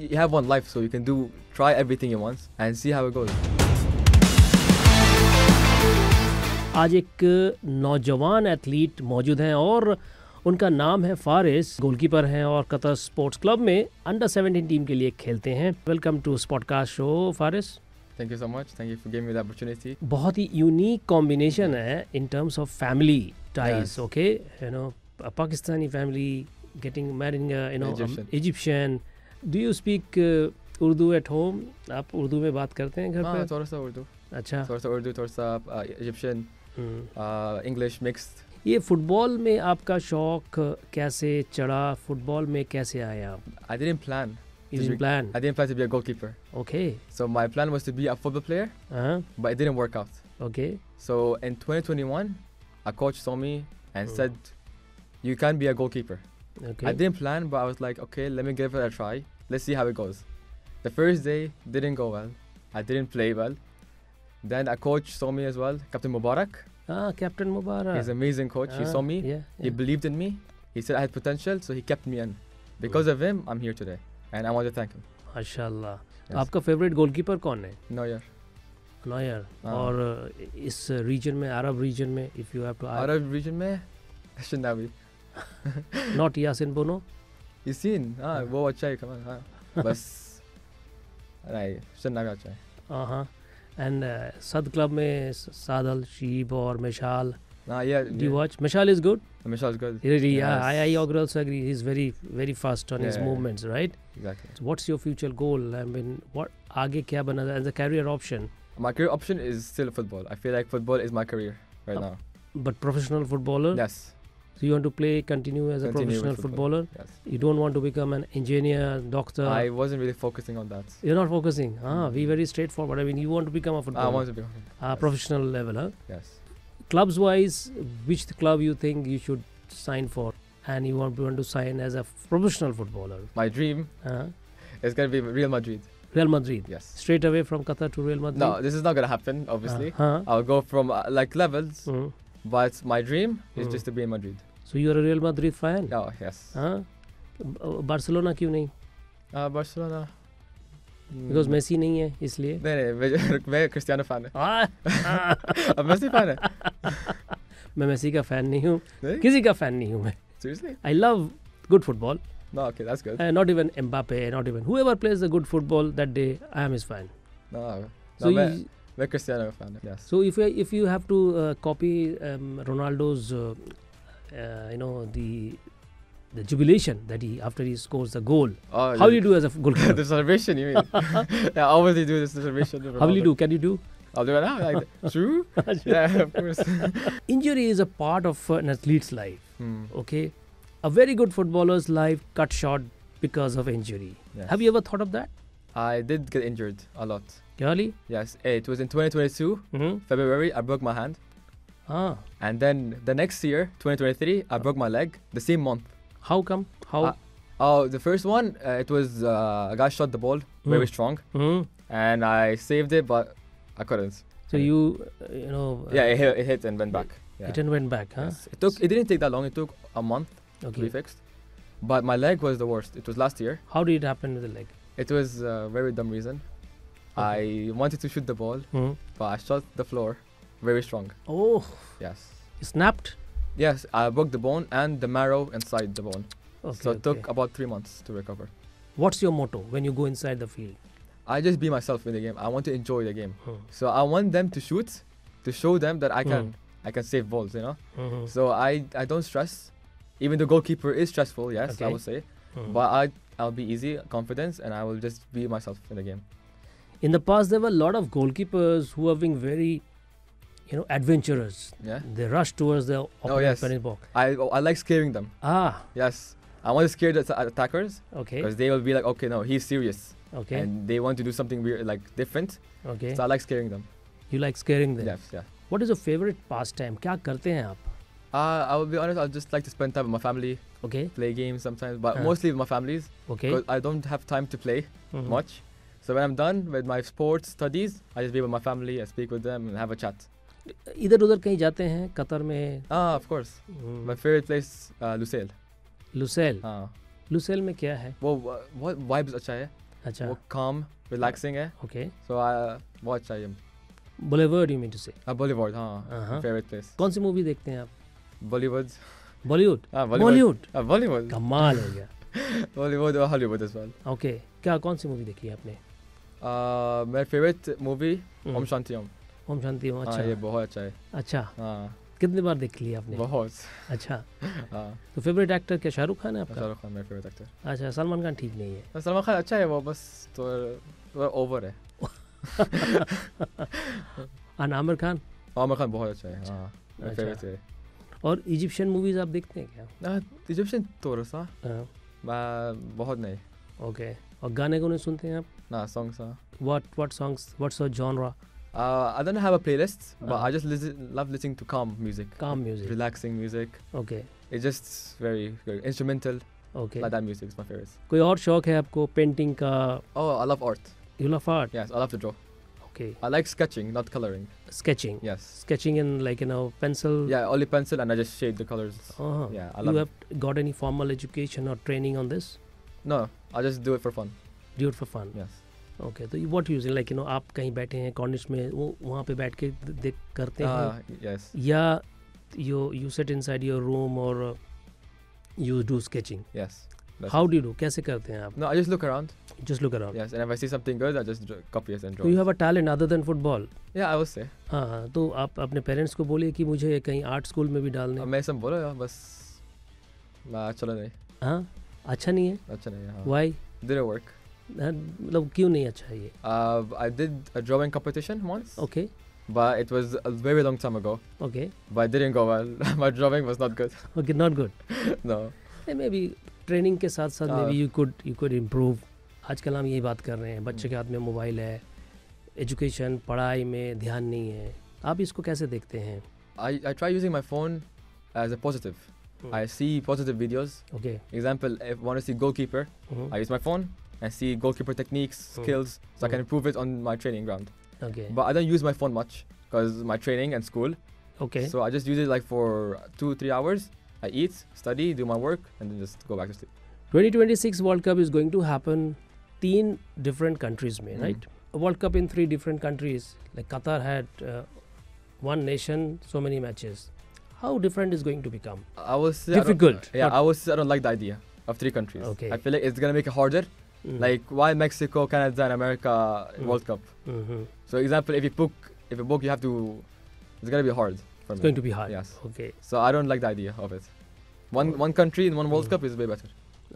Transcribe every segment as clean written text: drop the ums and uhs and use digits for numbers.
You have one life, so you can try everything you want and see how it goes. आज एक नौजवान athlete मौजूद हैं और उनका नाम है फारिस। गोलकीपर हैं और कतर स्पोर्ट्स क्लब में अंडर 17 टीम के लिए खेलते हैं। Welcome to Spotcast show Faris. Thank you so much. Thank you for giving me the opportunity. बहुत ही यूनिक कॉम्बिनेशन है in terms of family ties. Okay, you know Pakistani family getting married, you know Egyptian. Do you speak Urdu at home? आप उर्दू में बात करते हैं घर पे? थोड़ा सा उर्दू। अच्छा, थोड़ा सा उर्दू, थोड़ा सा इजिप्शियन, इंग्लिश मिक्स्ड। ये फुटबॉल में आपका शौक कैसे चढ़ा? फुटबॉल में कैसे आए आप? I didn't plan. You didn't plan? I didn't plan to be a goalkeeper. Okay. So my plan was to be a football player, but it didn't work out. Okay. So in 2021, a coach saw me and said, "You can be a goalkeeper." Okay. I didn't plan, but I was like, "Okay, let me give it a try. Let's see how it goes." The first day didn't go well. I didn't play well. Then a coach saw me as well, Captain Mubarak. Captain Mubarak. He's an amazing coach. He saw me. Yeah. He believed in me. He said I had potential, so he kept me in. Because of him, I'm here today, and I want to thank him. माशाल्लाह। Yes. आपका favourite goalkeeper कौन है? Neuer. Neuer. हाँ। और इस region में, Arab region में, if you have to Arab region में Shinawi. Not Yasin Bono? Yasin, वो अच्छा है कमान, हाँ. बस नहीं, Shinawi अच्छा है. हाँ। एंड सद क्लब में सादल, शीब और मिशाल। Yeah. Do you watch? Mishal is good. Mishal's good. Really, yeah. Yes. I also agree. He's very fast on his Yeah. movements, right? Exactly. So what's your future goal? I mean, what आगे क्या बना as a career option? My career option is still football. I feel like football is my career right now. But professional footballer? Yes. So you want to continue as a Continue with professional football. footballer? Yes. You don't want to become an engineer, doctor? I wasn't really focusing on that. You're not focusing. Be very straightforward. I mean, you want to become a I footballer. want to be. Yes. Professional level, huh? Yes. Clubs wise, which club you think you should sign for? And you want to sign as a professional footballer? My dream is going to be Real Madrid. Real Madrid? Yes. Straight away from Qatar to Real Madrid? No, this is not going to happen, obviously. Huh? I'll go from like levels, but my dream is Mm. just to be in Madrid. So you are a Real Madrid fan? Oh, yes. हाँ? Barcelona क्यों नहीं? Barcelona. Because Messi नहीं है इसलिए? नहीं, मैं Cristiano fan है. अब मेसी फैन है? मैं मेसी का फैन नहीं हूँ, नहीं? किसी का फैन नहीं हूँ मैं. Seriously? I love good football. No, okay, that's good. Not even Mbappe, not even whoever plays the good football that day, I am his fan. No, So मैं क्रिस्टियानो फैन है. Yes. so if you have to copy Ronaldo's, you know, the jubilation that he after he scores the goal, how will you do as a goalkeeper? The celebration, you mean? Yeah, I always do this celebration. How will you do? Can you do? I'll do it now. Like that. True? Yeah, of course. Injury is a part of an athlete's life. Hmm. Okay, a very good footballer's life cut short because of injury. Yes. Have you ever thought of that? I did get injured a lot. Really? Yes, it was in 2022, February, I broke my hand. And then the next year, 2023, I broke my leg the same month. How come? How? The first one, it was a guy shot the ball very strong, and I saved it, but I couldn't. So you know. Yeah, it hit and went back. Yeah. It went back, huh? Yes. It didn't take that long. It took a month to be fixed. But my leg was the worst. It was last year. How did it happen with the leg? It was a very dumb reason. I wanted to shoot the ball, but I shot the floor very strong. Oh. Yes. It snapped? Yes, I broke the bone and the marrow inside the bone. Okay, So it took about 3 months to recover. What's your motto when you go inside the field? I just be myself in the game. I want to enjoy the game. So I want them to shoot, to show them that I can save balls, you know. So I don't stress. Even the goalkeeper is stressful, yes, I would say. But I'll be easy, confidence, and I will just be myself in the game. In the past, there were a lot of goalkeepers who have been very, you know, adventurous. Yeah. They rush towards the opponent penalty box. I like scaring them. Yes. I want to scare the attackers. Okay. Because they will be like, okay, no, he's serious. Okay. And they want to do something weird, like different. Okay. So I like scaring them. You like scaring them? Yes, yeah. What is your favorite pastime? क्या करते हैं आप? I will be honest, I just like to spend time with my family. Okay. Play games sometimes, but mostly with my families. Okay. Because I don't have time to play much. So when I'm done with my sports studies, I just be with my family, I speak with them and have a chat. इधर उधर कहीं जाते हैं Qatar में? Of course. My favorite place, Lusail. Lucille? हाँ. Lucille में क्या है? वो vibes अच्छा है. अच्छा, वो calm, relaxing है. okay. So बहुत अच्छा है. Boulevard you mean to say? Bollywood, हाँ. Favorite place. कौन सी मूवी देखते हैं आप? Bollywood. बॉलीवुड? Bollywood. Bollywood. कमाल हो गया. Bollywood और Hollywood as well. Okay. क्या कौन सी मूवी देखी है आपने? मेरा favorite movie ओम शांति ओम. ओम शांति ओम. अच्छा, ये बहुत अच्छा है. अच्छा, हाँ. कितने बार देख लिया आपने? बहुत. अच्छा. हाँ. तो फेवरेट एक्टर क्या शाहरुख खान है आपका? शाहरुख खान मेरा फेवरेट एक्टर. अच्छा, सलमान खान ठीक नहीं है? सलमान खान अच्छा है, वो बस तो ओवर है. आमिर खान? आमिर खान बहुत अच्छा है. हाँ, मेरा फेवरेट है. और इजिप्शियन मूवीज आप देखते हैं क्या? इजिप्शियन थोड़ा सा, बहुत नहीं. ओके. और गाने को नहीं सुनते हैं आप? ना, songs. What songs? What's your genre? I don't have a playlist, but I just love listening to calm music. Calm music. Relaxing music. Okay. It's just very, very instrumental. Okay. Like that music is my favorite. कोई और शौक है आपको painting का? Oh, I love art. You love art? Yes, I love to draw. Okay. I like sketching, not coloring. Sketching? Yes. Sketching in pencil? Yeah, only pencil and I just shade the colors. Uh-huh. Yeah, I love it. You have got any formal education or training on this? No, I just do it for fun. Do it for fun? Yes. Okay, तो what you using आप कहीं बैठे हैं Cornish में, वो वहाँ पे बैठ के देख करते हैं? Yes. या you sit inside your room or you do sketching? Yes. How do you do? कैसे करते हैं आप? No, I just look around. Just look around. Yes, and if I see something good, I just copy it and draw. Do you have a talent other than football? Yeah, I would say. हाँ, तो आप अपने parents को बोलिए कि मुझे कहीं art school में भी डालने. मैं सब बोला यार, बस चलो नहीं. हाँ, अच्छा नहीं है? अच्छा नहीं है. Why? Didn't work. मतलब क्यों नहीं अच्छा है ये? I did a drawing competition once. Okay. But it was a very long time ago. Okay. But it didn't go well. My drawing was not good. Okay, not good. No. Maybe training के साथ साथ maybe you could improve. आजकल हम यही बात कर रहे हैं, बच्चे के हाथ में मोबाइल है, एजुकेशन पढ़ाई में ध्यान नहीं है. आप इसको कैसे देखते हैं? I try using my phone as a positive. I see positive videos. Okay. Example, if I want to see goalkeeper, I use my phone and see goalkeeper techniques, skills, so I can improve it on my training ground. Okay. But I don't use my phone much because my training and school. Okay. So I just use it like for 2-3 hours. I eat, study, do my work, and then just go back to sleep. 2026 World Cup is going to happen 3 different countries में, right? A World Cup in 3 different countries. Like Qatar had one nation, so many matches. How different is going to become? I would say difficult. I would say I don't like the idea of 3 countries. Okay. I feel like it's gonna make it harder. Like why Mexico, Canada, and America World Cup? So example, if you book, you have to. It's gonna be hard for me. It's going to be hard. Yes. Okay. So I don't like the idea of it. One country in one World Cup is way better.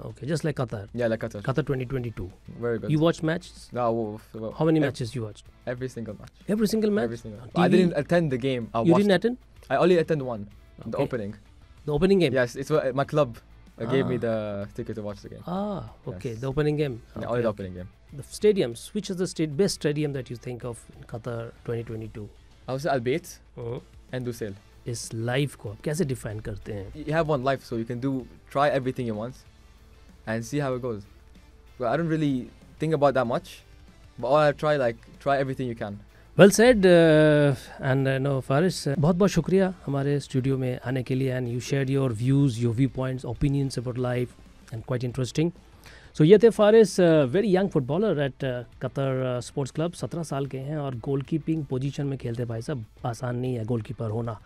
Okay, just like Qatar. Yeah, like Qatar. Qatar 2022. Very good. You watched matches? No. How many matches you watched? Every single match. Every single match? Every single match. I didn't attend the game. You didn't attend? I only attended one. Okay. The opening. The opening game? Yes, it's my club gave me the ticket to watch the game. Ah, okay. Yes. The opening game. Okay, only the opening game. The stadiums. Which is the best stadium that you think of in Qatar 2022? I would say Al Bayt and Dusail. इस life को आप कैसे define करते हैं? You have one life, so you can try everything you want and see how it goes. But I don't really think about that much, but all I try everything you can. Well said. And no, Faris, बहुत बहुत शुक्रिया हमारे studio में आने के लिए, and you shared your views, your viewpoints, opinions about life, and quite interesting. So ये थे Faris, very young footballer at Qatar sports club. 17 साल के हैं और गोलकीपिंग पोजीशन में खेलते. भाई साहब, आसान नहीं है गोलकीपर होना.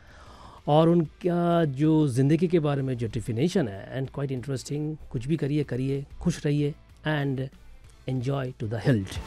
और उनका जो ज़िंदगी के बारे में जो डिफिनेशन है, एंड क्वाइट इंटरेस्टिंग. कुछ भी करिए, खुश रहिए, and enjoy to the hilt.